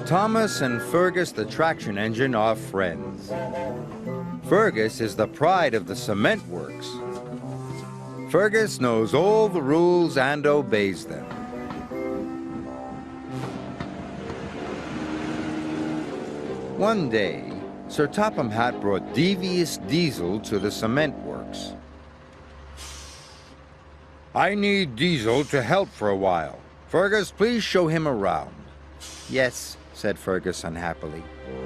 Thomas and Fergus the traction engine are friends. Fergus is the pride of the cement works. Fergus knows all the rules and obeys them. One day, Sir Topham Hatt brought Devious Diesel to the cement works. I need Diesel to help for a while. Fergus, please show him around. Yes, said Fergus unhappily.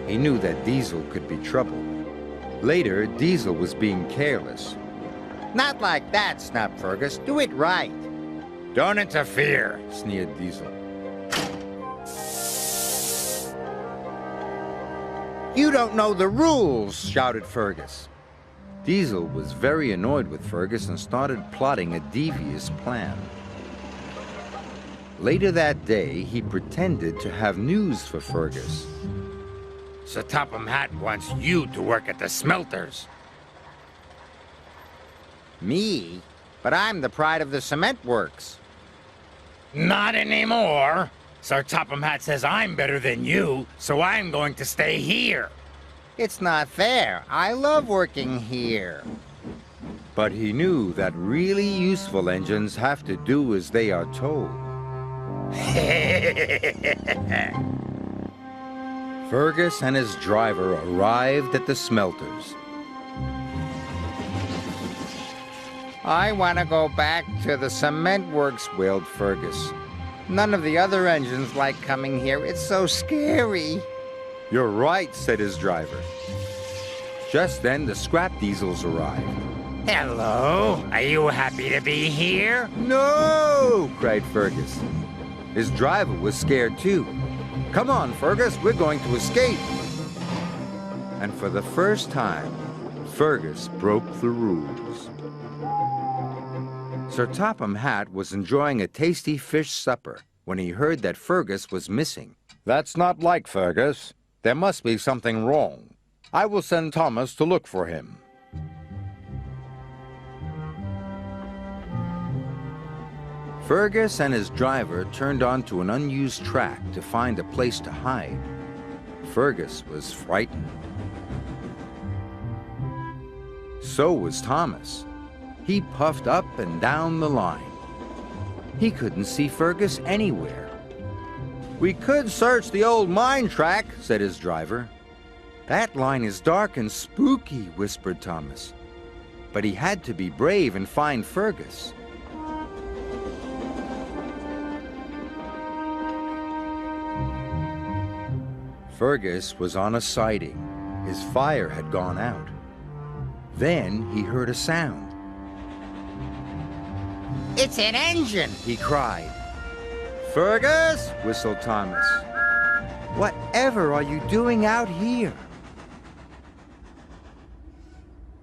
He knew that Diesel could be trouble. Later, Diesel was being careless. Not like that, snapped Fergus. Do it right. Don't interfere, sneered Diesel. You don't know the rules, shouted Fergus. Diesel was very annoyed with Fergus and started plotting a devious plan. Later that day, he pretended to have news for Fergus. Sir Topham Hatt wants you to work at the smelters. Me? But I'm the pride of the cement works. Not anymore. Sir Topham Hatt says I'm better than you, so I'm going to stay here. It's not fair. I love working here. But he knew that really useful engines have to do as they are told. Fergus and his driver arrived at the smelters. I want to go back to the cement works, wailed Fergus. None of the other engines like coming here. It's so scary. You're right, said his driver. Just then, the scrap diesels arrived. Hello, are you happy to be here? No, cried Fergus. His driver was scared too. Come on, Fergus, we're going to escape. And for the first time, Fergus broke the rules. Sir Topham Hatt was enjoying a tasty fish supper when he heard that Fergus was missing. That's not like Fergus. There must be something wrong. I will send Thomas to look for him. Fergus and his driver turned onto an unused track to find a place to hide. Fergus was frightened. So was Thomas. He puffed up and down the line. He couldn't see Fergus anywhere. We could search the old mine track, said his driver. That line is dark and spooky, whispered Thomas. But he had to be brave and find Fergus. Fergus was on a siding. His fire had gone out. Then he heard a sound. It's an engine, he cried. Fergus, whistled Thomas. Whatever are you doing out here?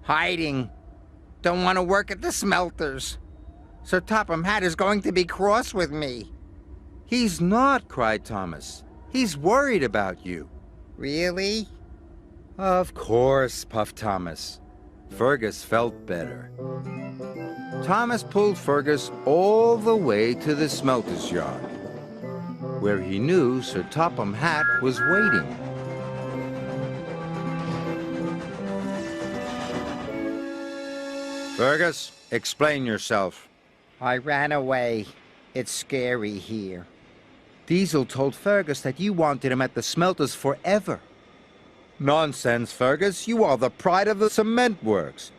Hiding. Don't want to work at the smelters. Sir Topham Hatt is going to be cross with me. He's not, cried Thomas. He's worried about you. Really? Of course, puffed Thomas. Fergus felt better. Thomas pulled Fergus all the way to the smelter's yard, where he knew Sir Topham Hatt was waiting. Fergus, explain yourself. I ran away. It's scary here. Diesel told Fergus that you wanted him at the smelters forever. Nonsense, Fergus. You are the pride of the cement works.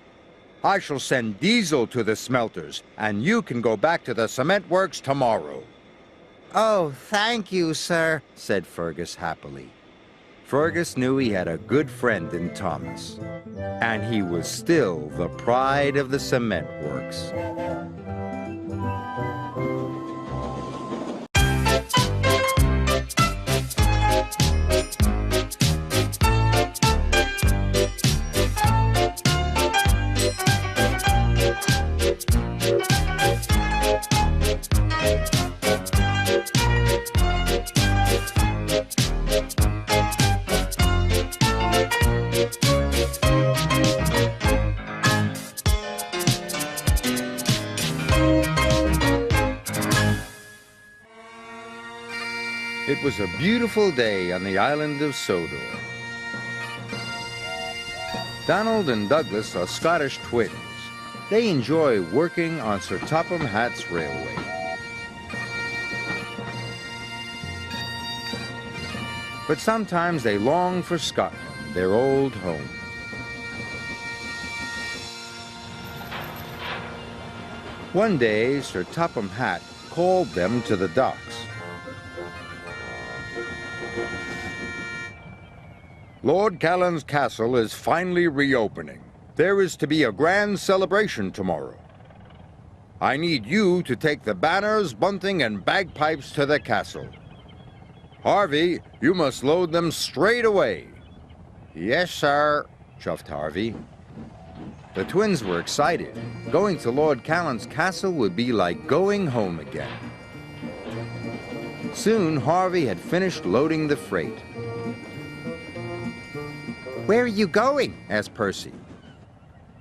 I shall send Diesel to the smelters, and you can go back to the cement works tomorrow. Oh, thank you, sir, said Fergus happily. Fergus knew he had a good friend in Thomas, and he was still the pride of the cement works. It was a beautiful day on the island of Sodor. Donald and Douglas are Scottish twins. They enjoy working on Sir Topham Hatt's railway. But sometimes they long for Scotland, their old home. One day, Sir Topham Hatt called them to the docks. Lord Callan's castle is finally reopening. There is to be a grand celebration tomorrow. I need you to take the banners, bunting, and bagpipes to the castle. Harvey, you must load them straight away. Yes, sir, chuffed Harvey. The twins were excited. Going to Lord Callan's castle would be like going home again. Soon, Harvey had finished loading the freight. Where are you going? Asked Percy.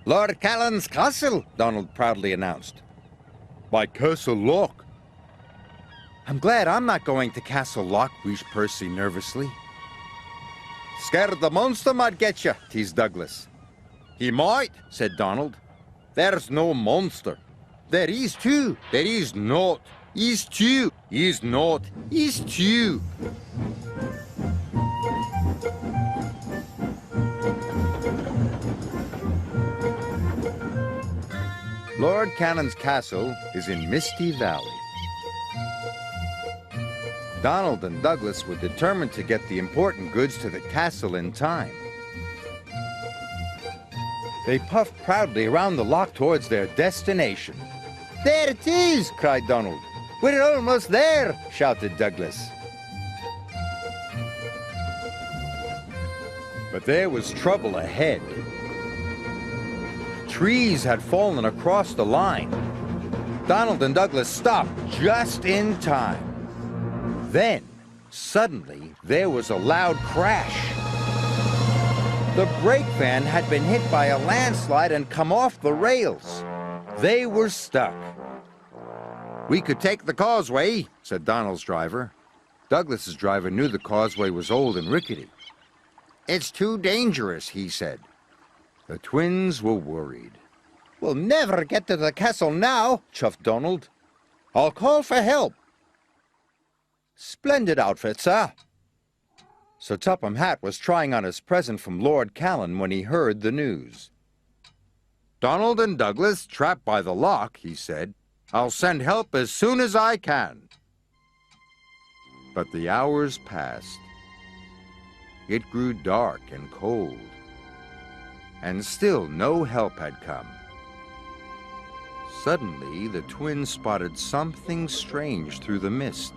Lord Callan's castle, Donald proudly announced. By Castle Lock. I'm glad I'm not going to Castle Lock, wheezed Percy nervously. Scared the monster might get you, teased Douglas. He might, said Donald. There's no monster. There is too. There is not. Is too. Is not. Is too. Lord Cannon's castle is in Misty Valley. Donald and Douglas were determined to get the important goods to the castle in time. They puffed proudly around the lock towards their destination. There it is, cried Donald. We're almost there, shouted Douglas. But there was trouble ahead. Trees had fallen across the line. Donald and Douglas stopped just in time. Then, suddenly, there was a loud crash. The brake van had been hit by a landslide and come off the rails. They were stuck. We could take the causeway, said Donald's driver. Douglas's driver knew the causeway was old and rickety. It's too dangerous, he said. The twins were worried. We'll never get to the castle now, chuffed Donald. I'll call for help. Splendid outfit, sir. Sir Topham Hatt was trying on his present from Lord Callan when he heard the news. Donald and Douglas, trapped by the lock, he said. I'll send help as soon as I can. But the hours passed. It grew dark and cold. And still no help had come. Suddenly, the twins spotted something strange through the mist.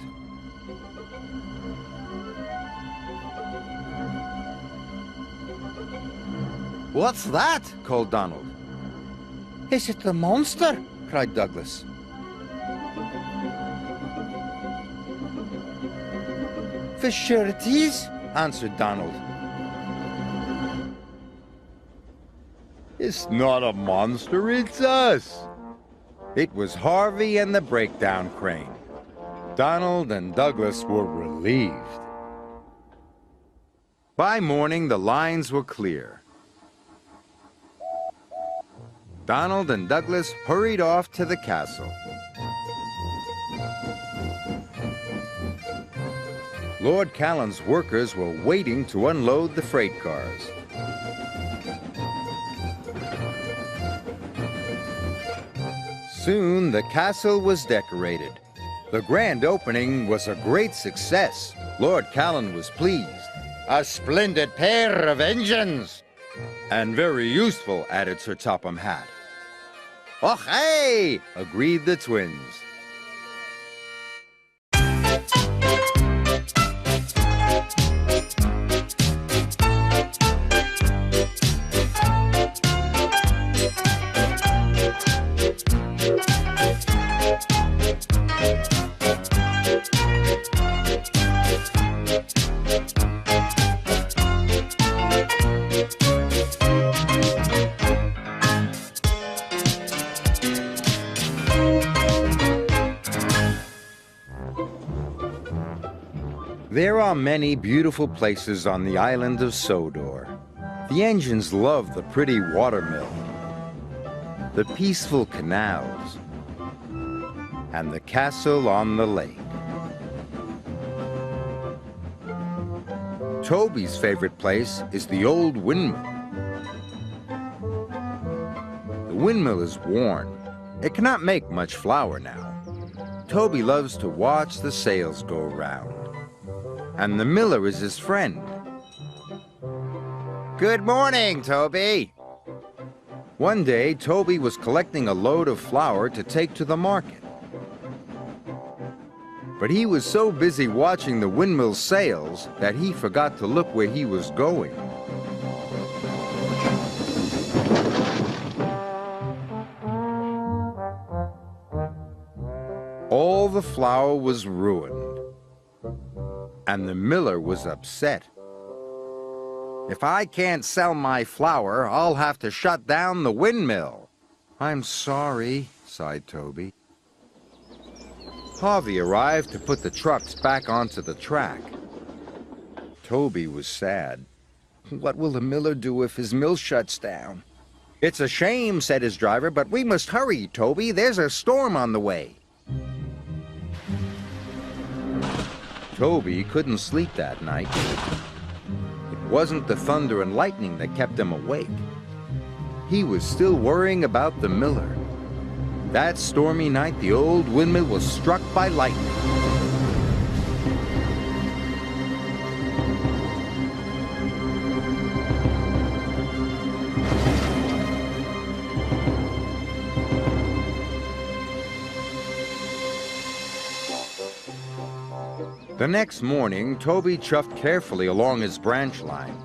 What's that? Called Donald. Is it the monster? Cried Douglas. For sure it is, answered Donald. It's not a monster, it's us. It was Harvey and the breakdown crane. Donald and Douglas were relieved. By morning, the lines were clear. Donald and Douglas hurried off to the castle. Lord Callan's workers were waiting to unload the freight cars. Soon the castle was decorated. The grand opening was a great success. Lord Callan was pleased. A splendid pair of engines! And very useful, added Sir Topham Hatt. Oh, hey! Agreed the twins. There are many beautiful places on the island of Sodor. The engines love the pretty watermill, the peaceful canals, and the castle on the lake. Toby's favorite place is the old windmill. The windmill is worn. It cannot make much flour now. Toby loves to watch the sails go round. And the miller is his friend. Good morning, Toby. One day, Toby was collecting a load of flour to take to the market. But he was so busy watching the windmill's sails that he forgot to look where he was going. All the flour was ruined, and the miller was upset. If I can't sell my flour, I'll have to shut down the windmill. I'm sorry, sighed Toby. Harvey arrived to put the trucks back onto the track. Toby was sad. What will the miller do if his mill shuts down? It's a shame, said his driver, but we must hurry, Toby. There's a storm on the way. Toby couldn't sleep that night. It wasn't the thunder and lightning that kept him awake. He was still worrying about the miller. That stormy night, the old windmill was struck by lightning. The next morning, Toby chuffed carefully along his branch line.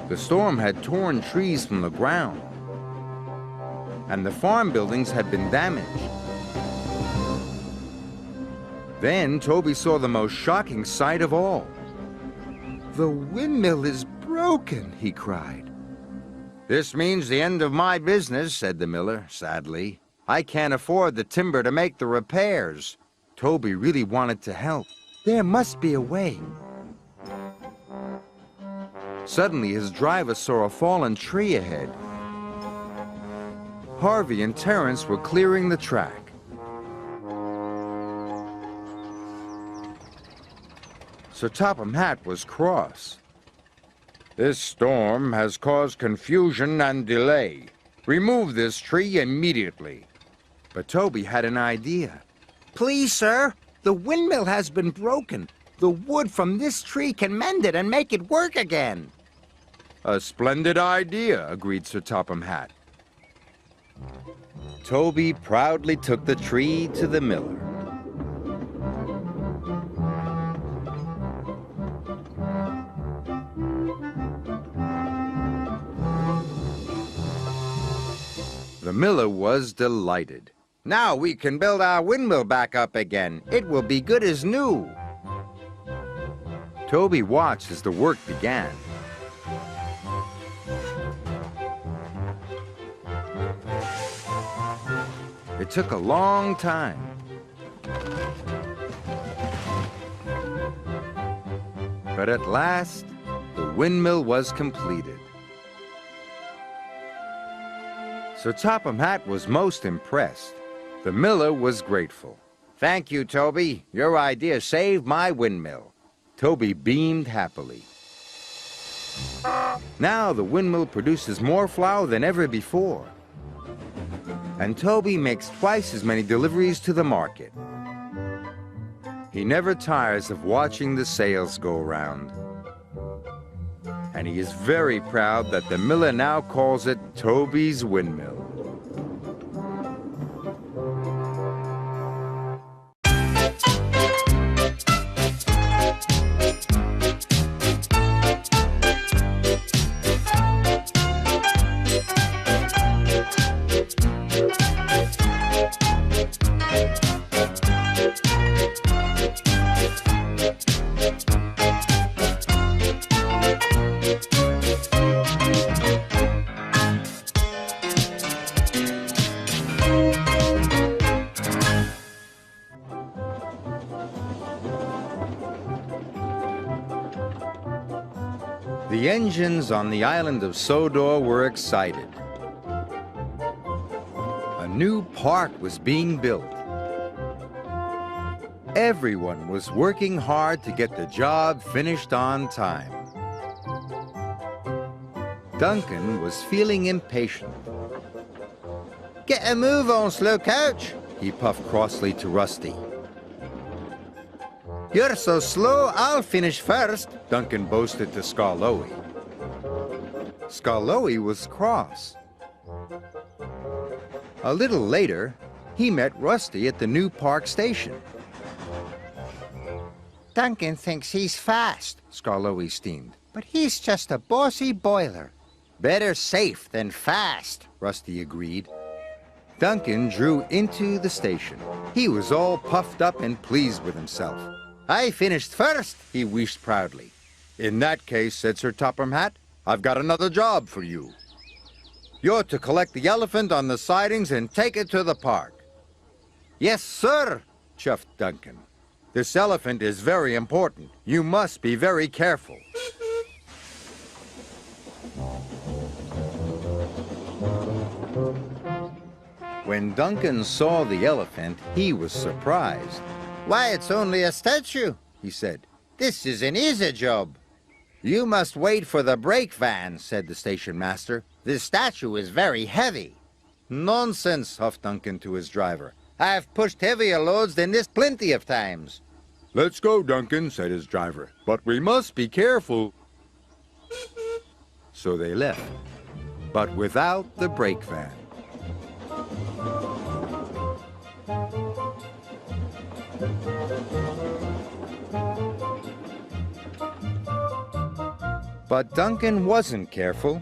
The storm had torn trees from the ground, and the farm buildings had been damaged. Then Toby saw the most shocking sight of all. The windmill is broken, he cried. This means the end of my business, said the miller, sadly. I can't afford the timber to make the repairs. Toby really wanted to help. There must be a way. Suddenly, his driver saw a fallen tree ahead. Harvey and Terence were clearing the track. Sir Topham Hatt was cross. This storm has caused confusion and delay. Remove this tree immediately. But Toby had an idea. Please, sir, the windmill has been broken. The wood from this tree can mend it and make it work again. A splendid idea, agreed Sir Topham Hatt. Toby proudly took the tree to the miller. The miller was delighted. Now we can build our windmill back up again. It will be good as new. Toby watched as the work began. It took a long time. But at last, the windmill was completed. Sir Topham Hatt was most impressed. The miller was grateful. Thank you, Toby. Your idea saved my windmill. Toby beamed happily. Now the windmill produces more flour than ever before. And Toby makes twice as many deliveries to the market. He never tires of watching the sails go round. And he is very proud that the miller now calls it Toby's Windmill. engines on the island of Sodor were excited. A new park was being built. Everyone was working hard to get the job finished on time. Duncan was feeling impatient. "Get a move on, slow coach," he puffed crossly to Rusty. "You're so slow, I'll finish first," Duncan boasted to Skarloey. Skarloey was cross. A little later, he met Rusty at the new park station. "Duncan thinks he's fast," Skarloey steamed, "but he's just a bossy boiler." "Better safe than fast," Rusty agreed. Duncan drew into the station. He was all puffed up and pleased with himself. "I finished first," he wheezed proudly. "In that case," said Sir Topham Hatt, "I've got another job for you. You're to collect the elephant on the sidings and take it to the park." "Yes, sir," chuffed Duncan. "This elephant is very important. You must be very careful." When Duncan saw the elephant, he was surprised. "Why, it's only a statue," he said. "This is an easy job." "You must wait for the brake van," said the station master. "This statue is very heavy." "Nonsense," huffed Duncan to his driver. "I've pushed heavier loads than this plenty of times." "Let's go, Duncan," said his driver. "But we must be careful." So they left, but without the brake van. But Duncan wasn't careful.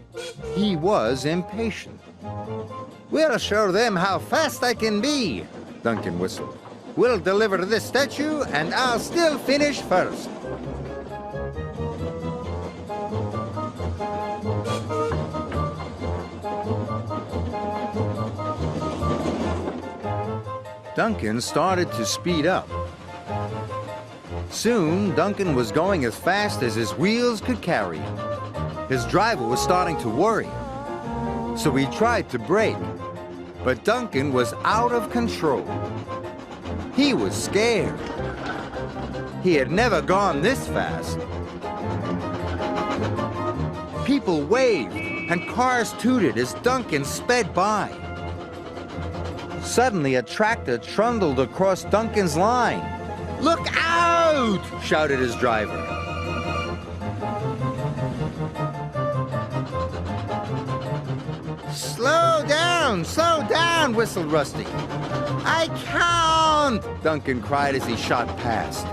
He was impatient. "We'll show them how fast I can be," Duncan whistled. "We'll deliver this statue, and I'll still finish first." Duncan started to speed up. Soon, Duncan was going as fast as his wheels could carry him. His driver was starting to worry. So he tried to brake, but Duncan was out of control. He was scared. He had never gone this fast. People waved and cars tooted as Duncan sped by. Suddenly, a tractor trundled across Duncan's line. "Look out!" shouted his driver. Slow down, whistled Rusty. "I can't," Duncan cried as he shot past.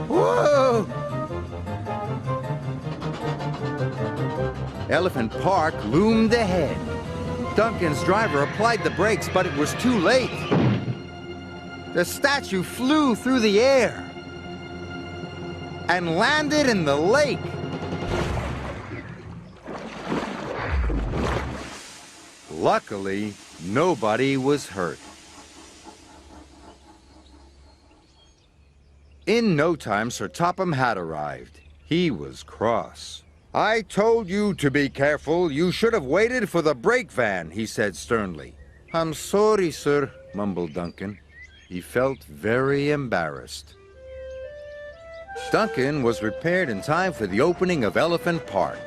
Whoa! Elephant Park loomed ahead. Duncan's driver applied the brakes, but it was too late. The statue flew through the air and landed in the lake. Luckily, nobody was hurt. In no time, Sir Topham Hatt arrived. He was cross. "I told you to be careful. You should have waited for the brake van," he said sternly. "I'm sorry, sir," mumbled Duncan. He felt very embarrassed. Duncan was prepared in time for the opening of Elephant Park.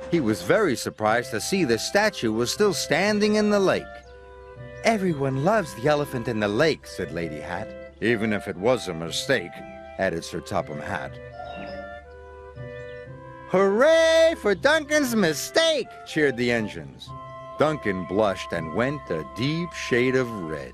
He was very surprised to see the statue was still standing in the lake. "Everyone loves the elephant in the lake," said Lady Hatt. "Even if it was a mistake," added Sir Topham Hatt. "Hooray for Duncan's mistake!" cheered the engines. Duncan blushed and went a deep shade of red.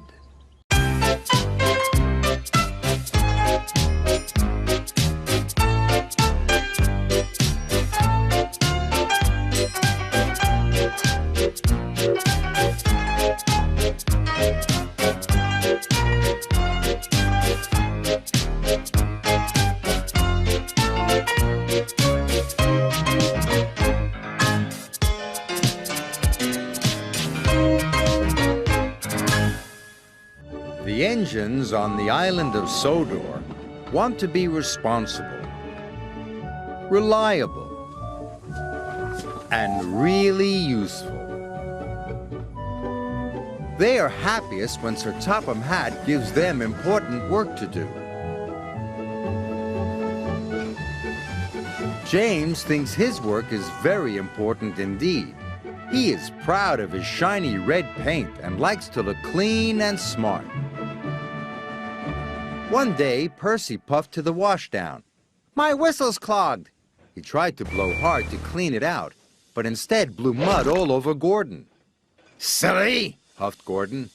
The engines on the island of Sodor want to be responsible. reliable, and really useful. They are happiest when Sir Topham Hatt gives them important work to do. James thinks his work is very important indeed. He is proud of his shiny red paint and likes to look clean and smart. One day, Percy puffed to the washdown. "My whistle's clogged." He tried to blow hard to clean it out, but instead blew mud all over Gordon. "Silly!" huffed Gordon.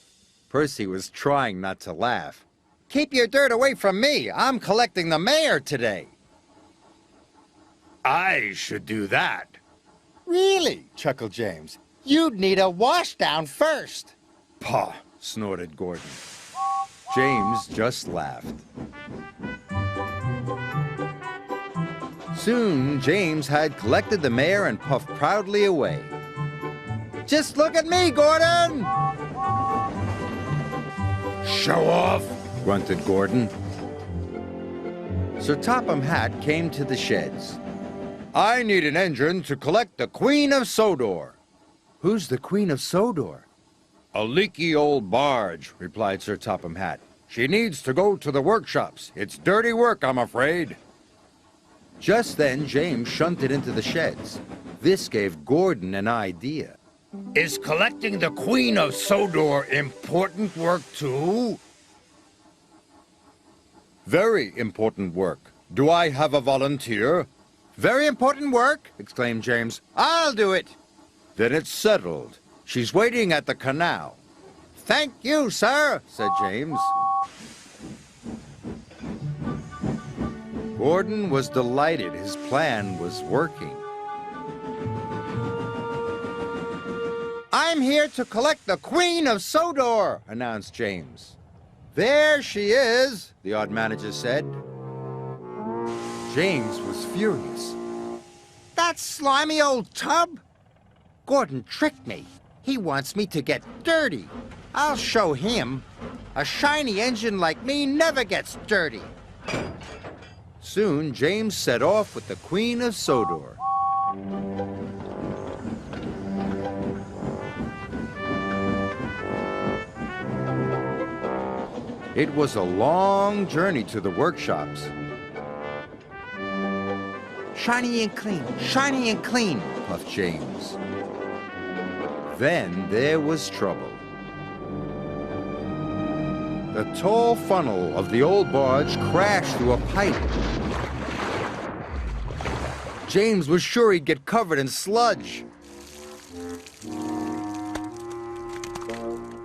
Percy was trying not to laugh. "Keep your dirt away from me. I'm collecting the mayor today." "I should do that." "Really?" chuckled James. "You'd need a washdown first." "Pah!" snorted Gordon. James just laughed. Soon, James had collected the mayor and puffed proudly away. "Just look at me, Gordon!" "Show off!" grunted Gordon. Sir Topham Hatt came to the sheds. "I need an engine to collect the Queen of Sodor." "Who's the Queen of Sodor?" "A leaky old barge," replied Sir Topham Hatt. "She needs to go to the workshops. It's dirty work, I'm afraid." Just then, James shunted into the sheds. This gave Gordon an idea. "Is collecting the Queen of Sodor important work, too?" "Very important work. Do I have a volunteer?" "Very important work!" exclaimed James. "I'll do it." "Then it's settled. She's waiting at the canal." "Thank you, sir," said James. Gordon was delighted his plan was working. "I'm here to collect the Queen of Sodor," announced James. "There she is," the odd manager said. James was furious. "That slimy old tub? Gordon tricked me. He wants me to get dirty. I'll show him. A shiny engine like me never gets dirty." Soon, James set off with the Queen of Sodor. It was a long journey to the workshops. "Shiny and clean," puffed James. Then there was trouble. The tall funnel of the old barge crashed through a pipe. James was sure he'd get covered in sludge.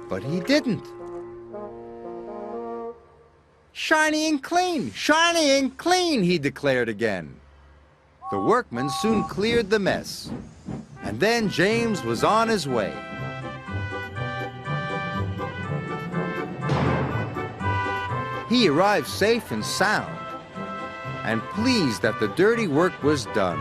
But he didn't. "Shiny and clean," he declared again. The workmen soon cleared the mess, and then James was on his way. He arrived safe and sound, and pleased that the dirty work was done.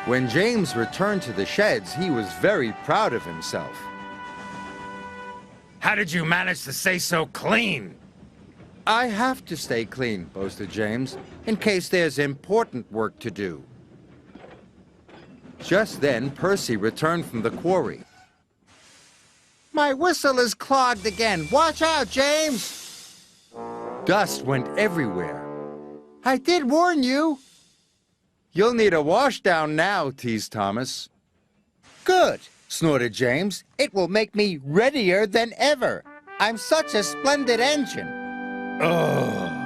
When James returned to the sheds, he was very proud of himself. "How did you manage to stay so clean?" "I have to stay clean," boasted James, "in case there's important work to do." Just then, Percy returned from the quarry. "My whistle is clogged again. Watch out, James!" Dust went everywhere. "I did warn you." "You'll need a washdown now," teased Thomas. "Good," snorted James. "It will make me readier than ever. I'm such a splendid engine." Oh.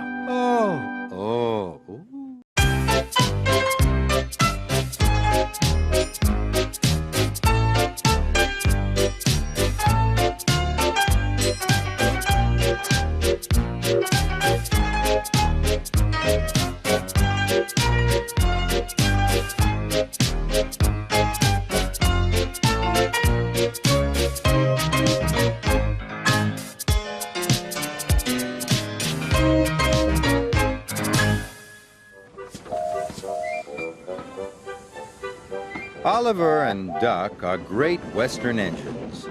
Oliver and Duck are great Western engines.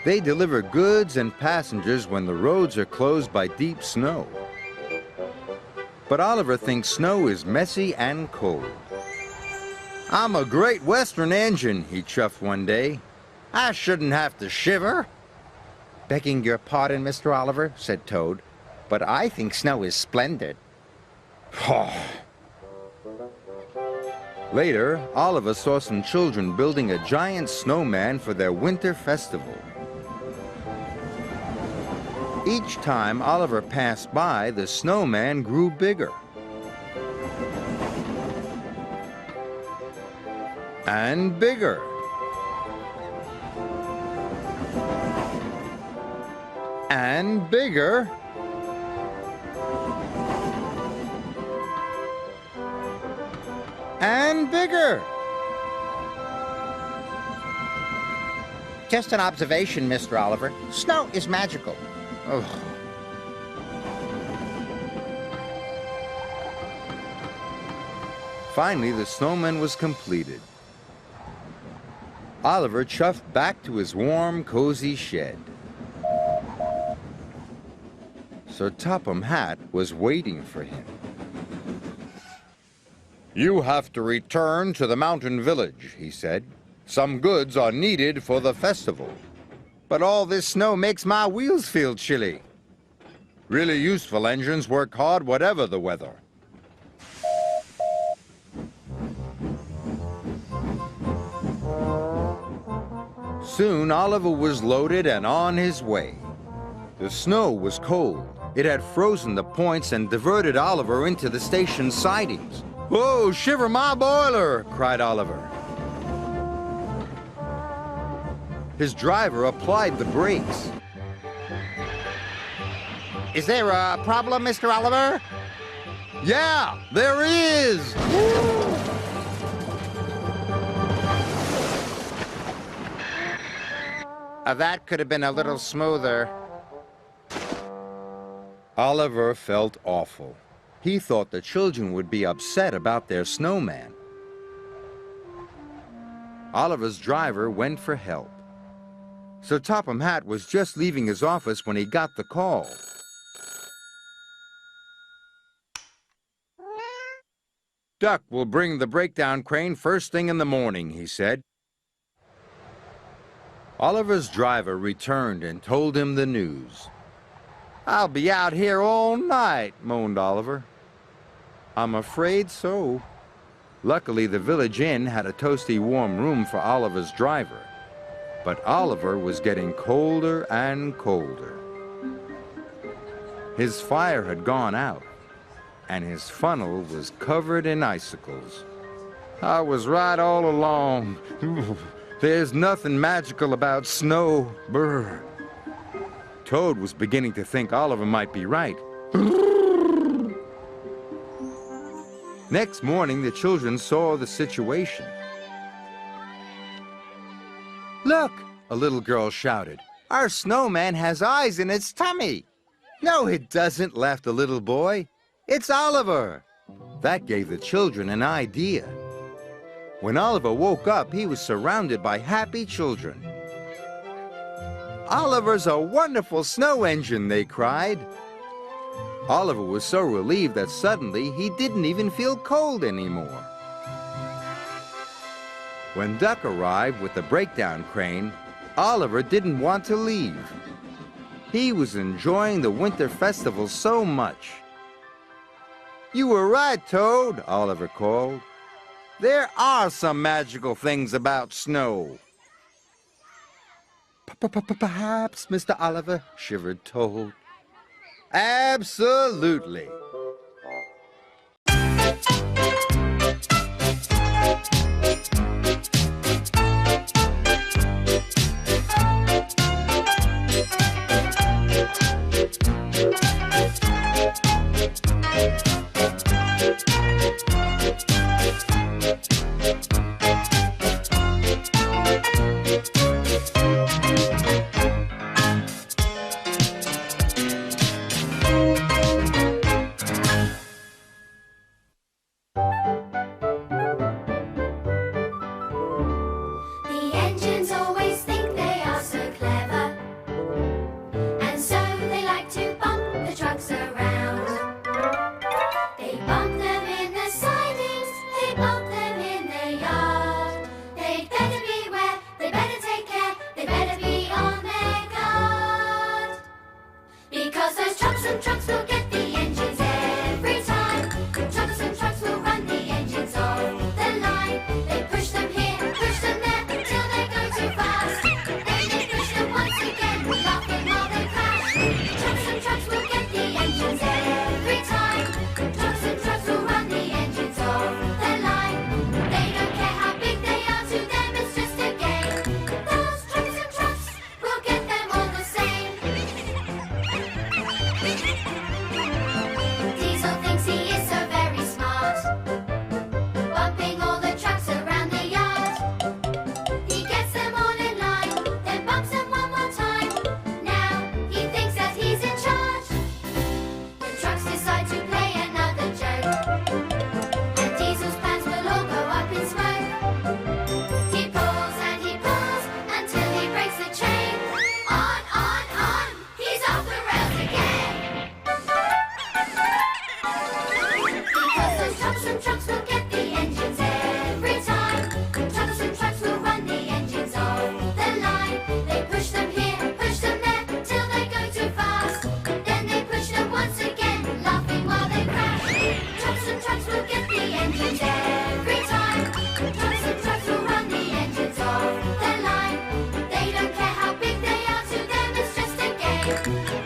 They deliver goods and passengers when the roads are closed by deep snow. But Oliver thinks snow is messy and cold. "I'm a great Western engine," he chuffed one day. "I shouldn't have to shiver." "Begging your pardon, Mr. Oliver," said Toad, "but I think snow is splendid." Later, Oliver saw some children building a giant snowman for their winter festival. Each time Oliver passed by, the snowman grew bigger. And bigger. And bigger. And bigger. Just an observation, Mr. Oliver. Snow is magical. Oh. Finally, the snowman was completed. Oliver chuffed back to his warm, cozy shed. Sir Topham Hatt was waiting for him. "You have to return to the mountain village," he said. "Some goods are needed for the festival." "But all this snow makes my wheels feel chilly." "Really useful engines work hard whatever the weather." Soon Oliver was loaded and on his way. The snow was cold. It had frozen the points and diverted Oliver into the station's sidings. "Whoa, shiver my boiler!" cried Oliver. His driver applied the brakes. "Is there a problem, Mr. Oliver?" "Yeah, there is!" That could have been a little smoother. Oliver felt awful. He thought the children would be upset about their snowman. Oliver's driver went for help. Sir Topham Hatt was just leaving his office when he got the call. "Duck will bring the breakdown crane first thing in the morning," he said. Oliver's driver returned and told him the news. "I'll be out here all night," moaned Oliver. "I'm afraid so." Luckily, the village inn had a toasty warm room for Oliver's driver. But Oliver was getting colder and colder. His fire had gone out, and his funnel was covered in icicles. "I was right all along. There's nothing magical about snow. Brr." Toad was beginning to think Oliver might be right. Next morning, the children saw the situation. "Look," a little girl shouted. "Our snowman has eyes in its tummy." "No, it doesn't," laughed the little boy. "It's Oliver." That gave the children an idea. When Oliver woke up, he was surrounded by happy children. "Oliver's a wonderful snow engine," they cried. Oliver was so relieved that suddenly he didn't even feel cold anymore. When Duck arrived with the breakdown crane, Oliver didn't want to leave. He was enjoying the winter festival so much. "You were right, Toad," Oliver called. "There are some magical things about snow." "Perhaps, Mr. Oliver," shivered Toad. "Absolutely." Trucks and trucks will get the engines every time. Trucks and trucks will run the engines off the line. They push them here, push them there, till they go too fast. Then they push them once again, laughing while they crash. Trucks and trucks will get the engines every time. Trucks and trucks will run the engines off the line. They don't care how big they are, to them it's just a game. Those trucks and trucks will get them all the same. Diesel thinks he is so very smart, bumping all the trucks around the yard. He gets them all in line, then bumps them one more time. Now he thinks that he's in charge. The trucks decide to play another joke, and Diesel's plans will all go up in smoke. He pulls until he breaks the chain. On, he's off the rails again. Because those trucks and trucks will get the engines every time. Trucks and trucks will run the engines off the line. They push them here, push them there, till they go too fast. Then they push them once again, laughing while they crash. Trucks and trucks will get the engines every time. Trucks and trucks will run the engines off the line. They don't care how big they are, to them it's just a game.